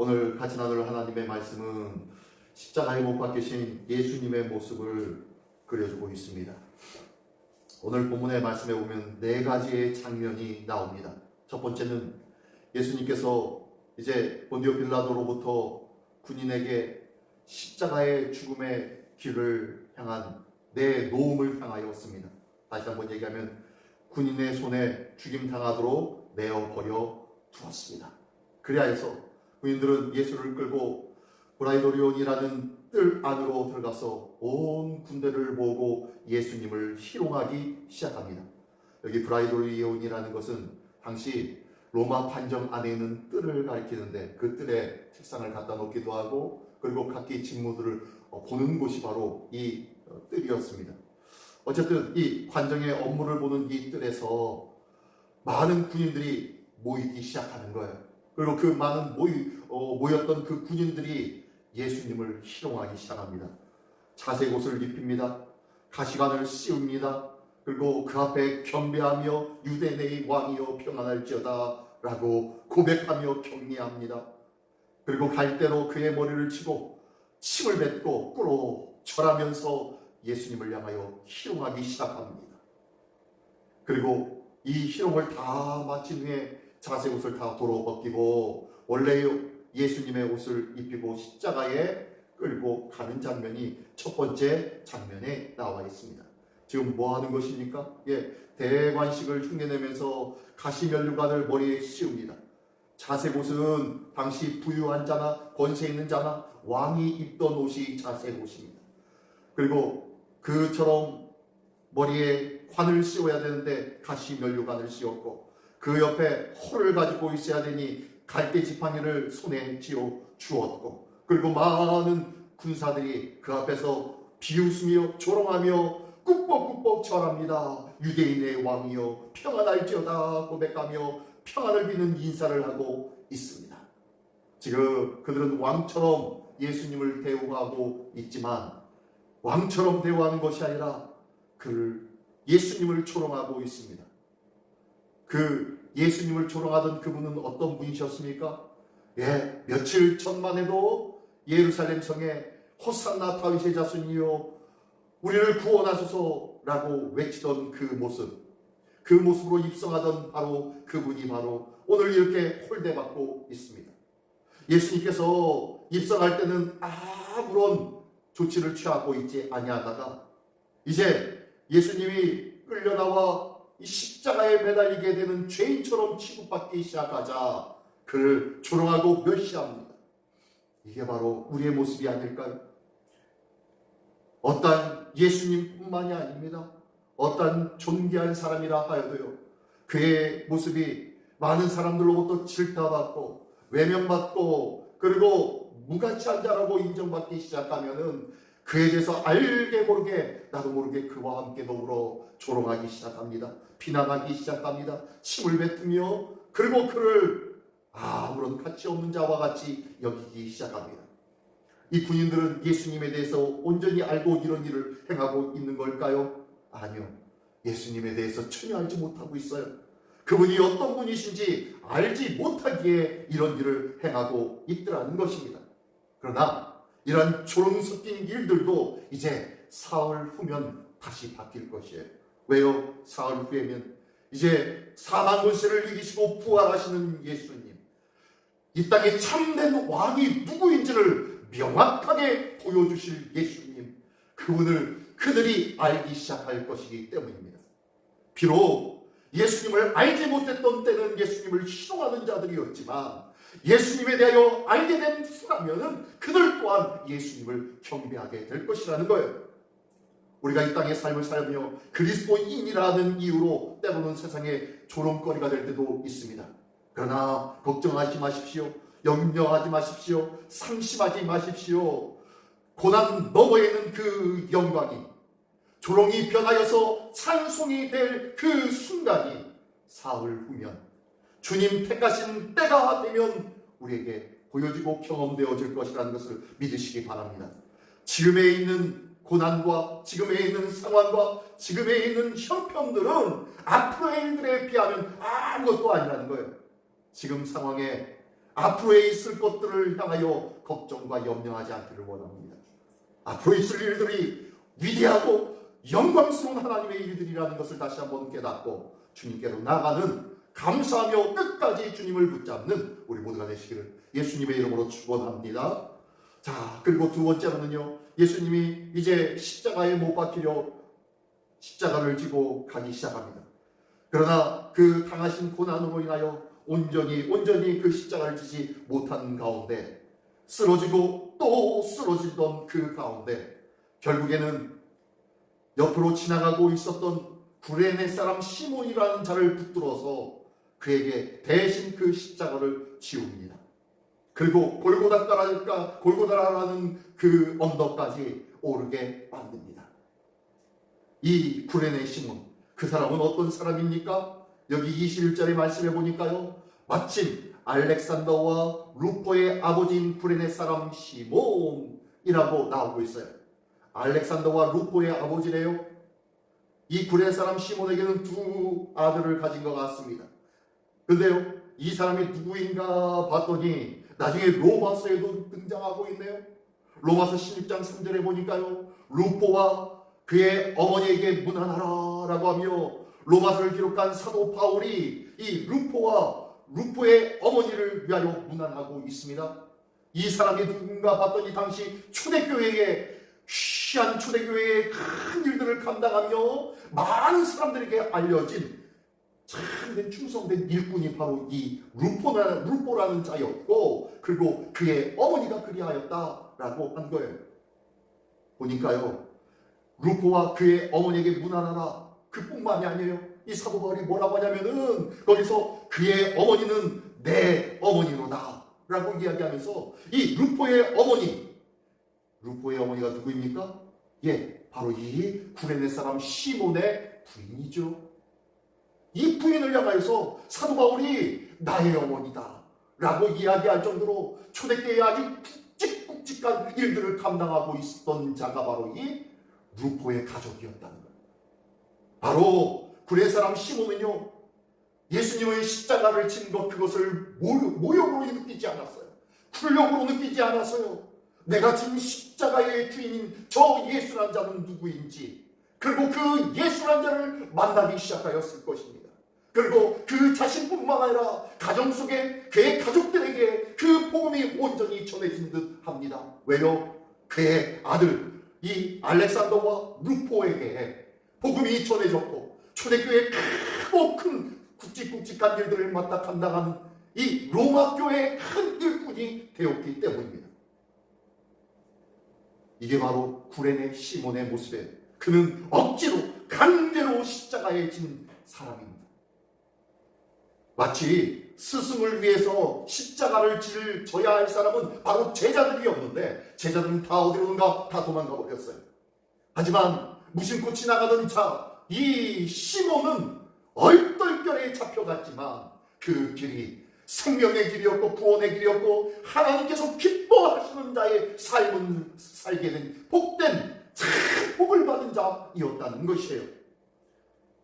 오늘 같이 나눌 하나님의 말씀은 십자가에 못 박히신 예수님의 모습을 그려주고 있습니다. 오늘 본문의 말씀에 보면 네 가지의 장면이 나옵니다. 첫 번째는 예수님께서 이제 본디오 빌라도로부터 군인에게 십자가의 죽음의 길을 향한 내 노움을 향하였습니다. 다시 한번 얘기하면 군인의 손에 죽임당하도록 내어버려 두었습니다. 그래야 해서 군인들은 예수를 끌고 브라이도리온이라는 뜰 안으로 들어가서 온 군대를 모으고 예수님을 희롱하기 시작합니다. 여기 브라이도리온이라는 것은 당시 로마 판정 안에 있는 뜰을 가리키는데 그 뜰에 책상을 갖다 놓기도 하고 그리고 각기 직무들을 보는 곳이 바로 이 뜰이었습니다. 어쨌든 이 관정의 업무를 보는 이 뜰에서 많은 군인들이 모이기 시작하는 거예요. 그리고 그 많은 모였던 그 군인들이 예수님을 희롱하기 시작합니다. 자색 옷을 입힙니다. 가시관을 씌웁니다. 그리고 그 앞에 경배하며 유대 내 왕이여 평안할지어다 라고 고백하며 격리합니다. 그리고 갈대로 그의 머리를 치고 침을 뱉고 꿇어 절하면서 예수님을 향하여 희롱하기 시작합니다. 그리고 이 희롱을 다 마친 후에 자색 옷을 다 도로 벗기고 원래 예수님의 옷을 입히고 십자가에 끌고 가는 장면이 첫 번째 장면에 나와 있습니다. 지금 뭐 하는 것입니까? 대관식을 흉내내면서 가시면류관을 머리에 씌웁니다. 자색 옷은 당시 부유한 자나 권세 있는 자나 왕이 입던 옷이 자색 옷입니다. 그리고 그처럼 머리에 관을 씌워야 되는데 가시면류관을 씌웠고 그 옆에 홀을 가지고 있어야 되니 갈대 지팡이를 손에 쥐어 주었고 그리고 많은 군사들이 그 앞에서 비웃으며 조롱하며 꾹뻑꾹뻑 절합니다. 유대인의 왕이여 평안할지어다 고백하며 평안을 비는 인사를 하고 있습니다. 지금 그들은 왕처럼 예수님을 대우하고 있지만 왕처럼 대우하는 것이 아니라 그를 예수님을 조롱하고 있습니다. 그 예수님을 조롱하던 그분은 어떤 분이셨습니까? 며칠 전만 해도 예루살렘 성에 호산나 다윗의 자손이여 우리를 구원하소서라고 외치던 그 모습으로 입성하던 바로 그분이 바로 오늘 이렇게 홀대받고 있습니다. 예수님께서 입성할 때는 아무런 조치를 취하고 있지 아니하다가 이제 예수님이 끌려나와 이 십자가에 매달리게 되는 죄인처럼 취급받기 시작하자 그를 조롱하고 멸시합니다. 이게 바로 우리의 모습이 아닐까요? 어떤 예수님뿐만이 아닙니다. 어떤 존귀한 사람이라 하여도요 그의 모습이 많은 사람들로부터 질타받고 외면받고 그리고 무가치한 자라고 인정받기 시작하면은 그에 대해서 알게 모르게 나도 모르게 그와 함께 더불어 조롱하기 시작합니다. 비난하기 시작합니다. 침을 뱉으며 그리고 그를 아무런 가치 없는 자와 같이 여기기 시작합니다. 이 군인들은 예수님에 대해서 온전히 알고 이런 일을 행하고 있는 걸까요? 아니요. 예수님에 대해서 전혀 알지 못하고 있어요. 그분이 어떤 분이신지 알지 못하기에 이런 일을 행하고 있더라는 것입니다. 그러나 이런 조롱 섞인 일들도 이제 사흘 후면 다시 바뀔 것이에요. 왜요? 사흘 후에면 이제 사망 권세를 이기시고 부활하시는 예수님, 이 땅에 참된 왕이 누구인지를 명확하게 보여주실 예수님, 그분을 그들이 알기 시작할 것이기 때문입니다. 비록 예수님을 알지 못했던 때는 예수님을 희롱하는 자들이었지만 예수님에 대하여 알게 된 후라면은 그들 또한 예수님을 경배하게 될 것이라는 거예요. 우리가 이 땅의 삶을 살며 그리스도인이라는 이유로 때로는 세상에 조롱거리가 될 때도 있습니다. 그러나 걱정하지 마십시오. 염려하지 마십시오. 상심하지 마십시오. 고난 너머에는 그 영광이 조롱이 변하여서 찬송이 될 그 순간이 사흘 후면 주님 택하신 때가 되면 우리에게 보여지고 경험되어질 것이라는 것을 믿으시기 바랍니다. 지금에 있는 고난과 지금에 있는 상황과 지금에 있는 형편들은 앞으로의 일들에 비하면 아무것도 아니라는 거예요. 지금 상황에 앞으로에 있을 것들을 향하여 걱정과 염려하지 않기를 원합니다. 앞으로 있을 일들이 위대하고 영광스러운 하나님의 일들이라는 것을 다시 한번 깨닫고 주님께로 나가는, 감사하며 끝까지 주님을 붙잡는 우리 모두가 되시기를 예수님의 이름으로 축원합니다. 자, 그리고 두 번째로는요, 예수님이 이제 십자가에 못 박히려 십자가를 지고 가기 시작합니다. 그러나 그 당하신 고난으로 인하여 온전히 그 십자가를 지지 못한 가운데 쓰러지고 또 쓰러지던 그 가운데 결국에는 옆으로 지나가고 있었던 구레네 사람 시몬이라는 자를 붙들어서 그에게 대신 그 십자가를 지웁니다. 그리고 골고다라는 그 언덕까지 오르게 만듭니다. 이 구레네 시몬, 그 사람은 어떤 사람입니까? 여기 21절의 말씀해 보니까요, 마침 알렉산더와 루포의 아버지인 구레네 사람 시몬이라고 나오고 있어요. 알렉산더와 루포의 아버지래요. 이 구레네 사람 시몬에게는 두 아들을 가진 것 같습니다. 근데요, 이 사람이 누구인가 봤더니 나중에 로마서에도 등장하고 있네요. 로마서 16장 3절에 보니까요, 루포와 그의 어머니에게 문안하라 라고 하며 로마서를 기록한 사도 바울이 이 루포와 루포의 어머니를 위하여 문안하고 있습니다. 이 사람이 누군가 봤더니 당시 초대교회의 귀한 초대교회의 큰 일들을 감당하며 많은 사람들에게 알려진 참된 충성된 일꾼이 바로 이 루포라는 자였고, 그리고 그의 어머니가 그리하였다라고 한 거예요. 보니까요, 루포와 그의 어머니에게 문안하라, 그뿐만이 아니에요. 이 사도 바울이 뭐라고 하냐면은 거기서 그의 어머니는 내 어머니로다 라고 이야기하면서 이 루포의 어머니가 누구입니까? 예, 바로 이 구레네 사람 시몬의 부인이죠. 이 부인을 향하여서 사도 바울이 나의 어머니다 라고 이야기할 정도로 초대교회에 아주 굵직굵직한 일들을 감당하고 있었던 자가 바로 이 루포의 가족이었다는 거예요. 바로 구레네 사람 시몬은요, 예수님의 십자가를 친 것, 그것을 모욕으로 느끼지 않았어요. 굴욕으로 느끼지 않았어요. 내가 지금 십자가의 주인인 저 예수란 자는 누구인지, 그리고 그 예수란 자를 만나기 시작하였을 것입니다. 그리고 그 자신뿐만 아니라 가정 속에 그의 가족들에게 그 복음이 온전히 전해진 듯 합니다. 왜요? 그의 아들 이 알렉산더와 루포에게 복음이 전해졌고 초대교회의 크고 큰 굵직굵직한 일들을 맡아 감당하는 이 로마 교회의 큰 일꾼이 되었기 때문입니다. 이게 바로 구레네 시몬의 모습이에요. 그는 억지로 강제로 십자가에 진 사람입니다. 마치 스승을 위해서 십자가를 져야 할 사람은 바로 제자들이었는데 제자들은 다 어디로든가 다 도망가 버렸어요. 하지만 무심코 지나가던 자, 이 시몬은 얼떨결에 잡혀갔지만 그 길이 생명의 길이었고 구원의 길이었고 하나님께서 기뻐하시는 자의 삶을 살게 된 복된 복을 받은 자이었다는 것이에요.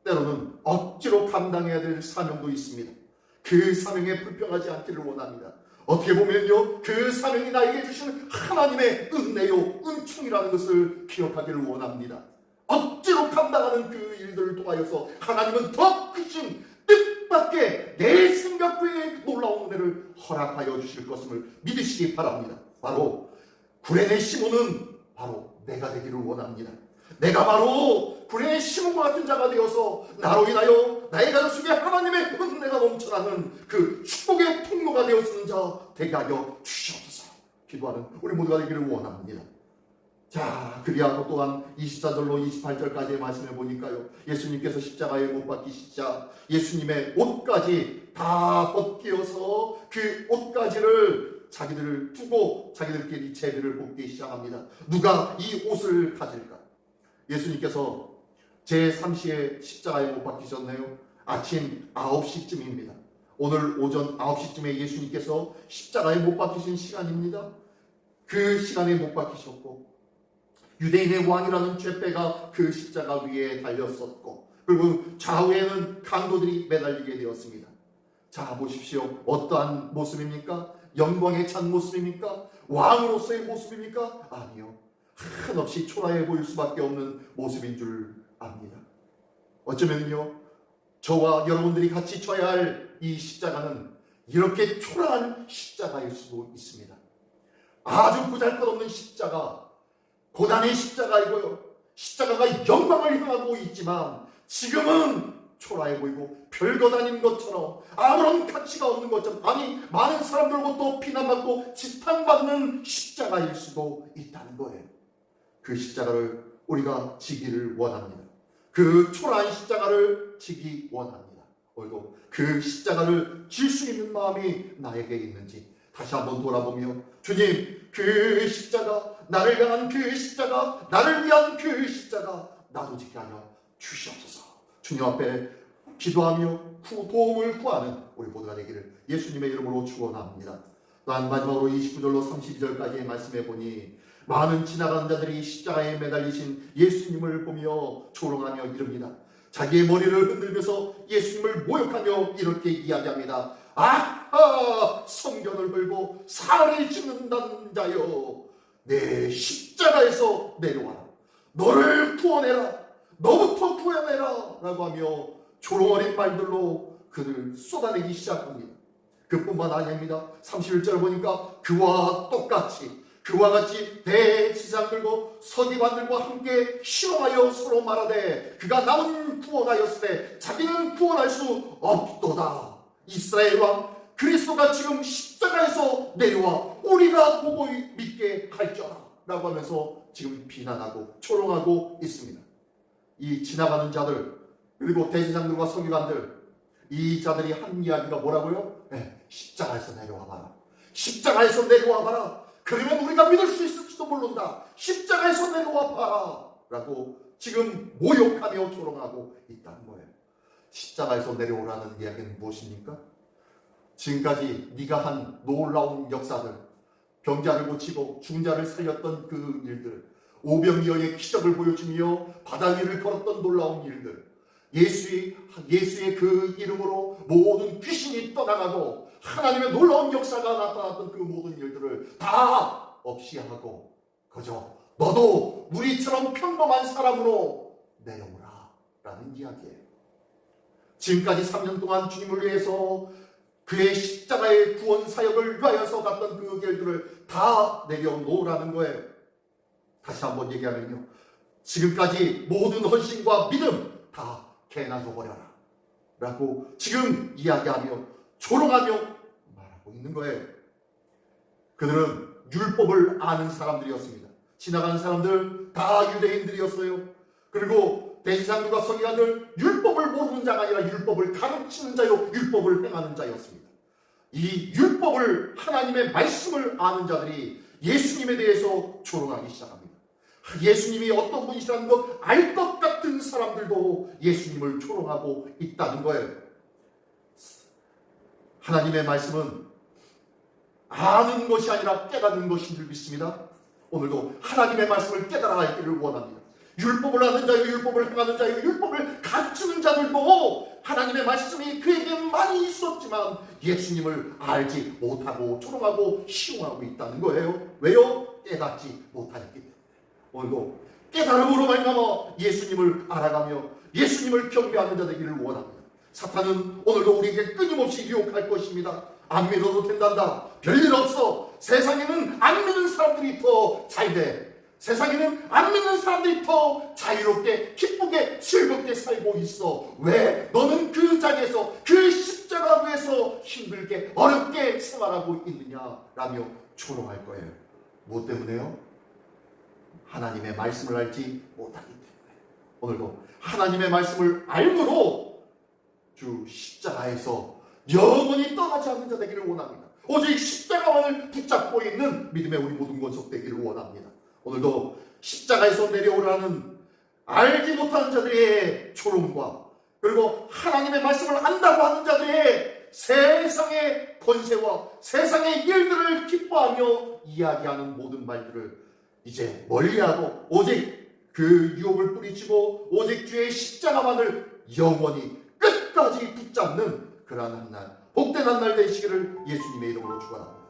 때로는 억지로 감당해야 될 사명도 있습니다. 그 사명에 불평하지 않기를 원합니다. 어떻게 보면요, 그 사명이 나에게 주시는 하나님의 은혜요, 은총이라는 것을 기억하기를 원합니다. 억지로 감당하는 그 일들을 통하여서 하나님은 더 크신 뜻밖의 내 생각 외에 놀라운 은혜를 허락하여 주실 것을 믿으시기 바랍니다. 바로 구레네 시몬은 바로 내가 되기를 원합니다. 내가 바로 구레네 시몬과 같은 자가 되어서 나로 인하여 나의 가족 속에 하나님의 은혜가 넘쳐나는 그 축복의 통로가 되어주는 자 되게 하여 주시옵소서. 기도하는 우리 모두가 되기를 원합니다. 자, 그리하고 또한 24절로 28절까지의 말씀을 보니까요, 예수님께서 십자가에 못 박히시자 예수님의 옷까지 다 벗기어서 그 옷가지를 자기들을 두고 자기들끼리 제비를 뽑기 시작합니다. 누가 이 옷을 가질까? 예수님께서 제3시에 십자가에 못 박히셨네요. 아침 9시쯤입니다. 오늘 오전 9시쯤에 예수님께서 십자가에 못 박히신 시간입니다. 그 시간에 못 박히셨고 유대인의 왕이라는 죗배가 그 십자가 위에 달렸었고, 그리고 좌우에는 강도들이 매달리게 되었습니다. 자, 보십시오. 어떠한 모습입니까? 영광에 찬 모습입니까? 왕으로서의 모습입니까? 아니요. 한없이 초라해 보일 수밖에 없는 모습인 줄 압니다. 어쩌면요, 저와 여러분들이 같이 져야 할 이 십자가는 이렇게 초라한 십자가일 수도 있습니다. 아주 보잘것없는 십자가, 고난의 십자가이고요, 십자가가 영광을 향하고 있지만 지금은 초라해 보이고 별것 아닌 것처럼, 아무런 가치가 없는 것처럼, 아니 많은 사람들로부터 비난받고 지탄받는 십자가일 수도 있다는 거예요. 그 십자가를 우리가 지기를 원합니다. 그 초라한 십자가를 지기 원합니다. 오늘도 그 십자가를 질 수 있는 마음이 나에게 있는지 다시 한번 돌아보며, 주님, 그 십자가, 나를 향한 그 십자가, 나를 위한 그 십자가 나도 지게 하여 주시옵소서. 주님 앞에 기도하며 도움을 구하는 우리 모두가 되기를 예수님의 이름으로 축원합니다. 또한 마지막으로 29절로 32절까지 말씀해 보니, 많은 지나가는 자들이 십자가에 매달리신 예수님을 보며 조롱하며 이릅니다. 자기의 머리를 흔들면서 예수님을 모욕하며 이렇게 이야기합니다. 아하, 성견을 걸고 살을 찢는다는 자여, 내 십자가에서 내려와라. 너를 구원해라. 너부터 구원해라. 라고 하며 조롱어린 말들로 그를 쏟아내기 시작합니다. 그뿐만 아닙니다. 31절 보니까 그와 같이 대지상들과 서기관들과 함께 실험하여 서로 말하되, 그가 남은 구원하였을 때 자기는 구원할 수 없도다. 이스라엘 왕 그리스도가 지금 십자가에서 내려와 우리가 보고 믿게 할지어다 라고 하면서 지금 비난하고 조롱하고 있습니다. 이 지나가는 자들, 그리고 대제사장들과 서기관들, 이 자들이 한 이야기가 뭐라고요? 네, 십자가에서 내려와 봐라. 십자가에서 내려와 봐라. 그러면 우리가 믿을 수 있을지도 모른다. 십자가에서 내려와 봐라 라고 지금 모욕하며 조롱하고 있다는 거예요. 십자가에서 내려오라는 이야기는 무엇입니까? 지금까지 네가 한 놀라운 역사들, 병자를 고치고 죽은 자를 살렸던 그 일들, 오병이어의 기적을 보여주며 바다 위를 걸었던 놀라운 일들, 예수의 그 이름으로 모든 귀신이 떠나가고 하나님의 놀라운 역사가 나타났던 그 모든 일들을 다 없이 하고 그저 너도 우리처럼 평범한 사람으로 내려오라 라는 이야기예요. 지금까지 3년 동안 주님을 위해서 그의 십자가의 구원 사역을 위하여서 갔던 그 길들을 다 내려놓으라는 거예요. 다시 한번 얘기하면요, 지금까지 모든 헌신과 믿음 다 개나져 버려라 라고 지금 이야기하며 조롱하며 말하고 있는 거예요. 그들은 율법을 아는 사람들이었습니다. 지나가는 사람들 다 유대인들이었어요. 그리고 대지상들과 서기관들, 율법을 모르는 자가 아니라 율법을 가르치는 자요, 율법을 행하는 자였습니다. 이 율법을, 하나님의 말씀을 아는 자들이 예수님에 대해서 조롱하기 시작합니다. 예수님이 어떤 분이시라는 것 알 것 같은 사람들도 예수님을 조롱하고 있다는 거예요. 하나님의 말씀은 아는 것이 아니라 깨닫는 것인 줄 믿습니다. 오늘도 하나님의 말씀을 깨달아 알기를 원합니다. 율법을 아는 자요, 율법을 행하는 자요, 율법을 갖추는 자들도 하나님의 말씀이 그에게 많이 있었지만 예수님을 알지 못하고 조롱하고 시용하고 있다는 거예요. 왜요? 깨닫지 못하였기 때문에. 오늘도 깨달음으로 말미암아 예수님을 알아가며 예수님을 경배하는 자 되기를 원합니다. 사탄은 오늘도 우리에게 끊임없이 유혹할 것입니다. 안 믿어도 된단다. 별일 없어. 세상에는 안 믿는 사람들이 더 잘돼. 세상에는 안 믿는 사람들이 더 자유롭게 기쁘게 즐겁게 살고 있어. 왜 너는 그 자리에서 그 십자가 위에서 힘들게 어렵게 생활하고 있느냐라며 조롱할 거예요. 무엇 때문에요? 하나님의 말씀을 알지 못하기 때문에. 오늘도 하나님의 말씀을 알므로 주 십자가에서 영원히 떠나지 않는 자 되기를 원합니다. 오직 십자가만을 붙잡고 있는 믿음의 우리 모든 권속 되기를 원합니다. 오늘도 십자가에서 내려오라는 알지 못하는 자들의 조롱과, 그리고 하나님의 말씀을 안다고 하는 자들의 세상의 권세와 세상의 일들을 기뻐하며 이야기하는 모든 말들을 이제 멀리하고 오직 그 유혹을 뿌리치고 오직 주의 십자가만을 영원히 끝까지 붙잡는 그러한 한 날, 복된 한 날 되시기를 예수님의 이름으로 축원합니다.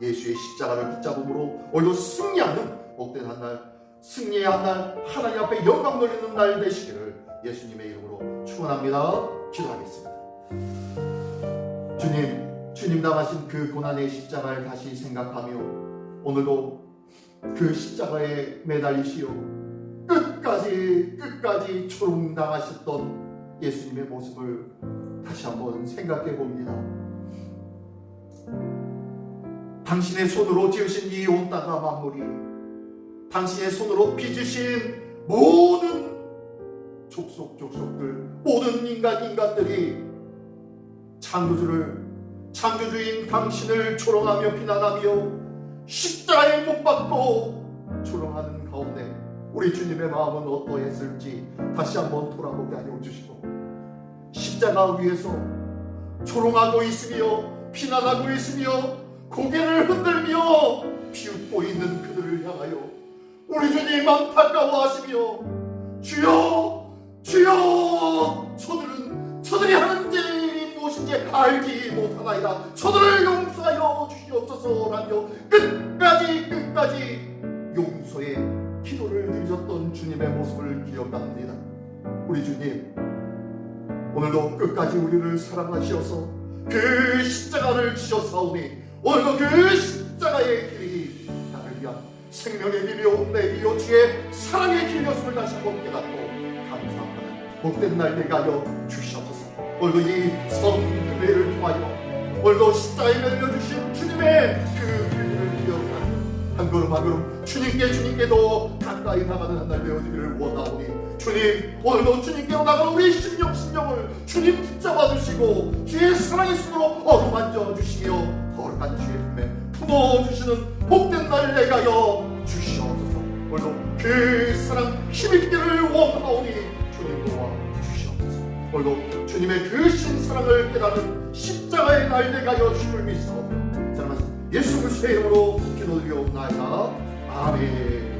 예수의 십자가를 붙잡음으로 오늘도 승리하는 복된 한 날, 승리의 한 날, 하나님 앞에 영광 돌리는 날 되시기를 예수님의 이름으로 축원합니다. 기도하겠습니다. 주님 당하신 그 고난의 십자가를 다시 생각하며 오늘도 그 십자가에 매달리시어 끝까지 초롱당하셨던 예수님의 모습을 다시 한번 생각해 봅니다. 당신의 손으로 지으신 이 온 땅과 만물이, 당신의 손으로 빚으신 모든 족속들, 모든 인간들이 창조주인 당신을 초롱하며 비난하며 십자가에 못 박고 초롱하는 가운데 우리 주님의 마음은 어떠했을지 다시 한번 돌아보게 하여 주시고, 십자가 위에서 초롱하고 있으며 비난하고 있으며 고개를 흔들며 비웃고 있는 그들을 향하여 우리 주님 안타까워하시며 주여 저들이 하는 일이 무엇인지 알지 못하나이다. 저들을 용서하여 주시옵소서라며 끝까지 용서의 기도를 드리셨던 주님의 모습을 기억합니다. 우리 주님 오늘도 끝까지 우리를 사랑하시어서 그 십자가를 지셨사오니 오늘도 그 십자가의 길이 나를 위한 생명의 길이요 내 길이요 주의 사랑의 길이었음을 다시 한번 깨닫고 감사하는 복된 날 되게 하여 주시옵소서. 오늘도 이 성금회를 통하여 오늘도 십자가에 매달려주신 주님의 그 길을 기억하며 한 걸음 한 걸음 주님께 더 가까이 나가는 한 날 되어지기를 원하오니 주님 오늘도 주님께로 나가는 우리 심령을 주님 붙잡아 주시고 주의 사랑의 손으로 어루만져 주시며 거룩한 주의 품에 품어주시는 복된 날 되게 하여 주시옵소서. 오늘도 그 사랑 힘있기를 원하오니 주님 도와 주시옵소서. 오늘도 주님의 그 신사랑을 깨닫는 십자가의 날 되게 하여 주를 믿사오며 사랑하신 예수 그리스도의 이름으로 기도드리옵나이다. 아멘.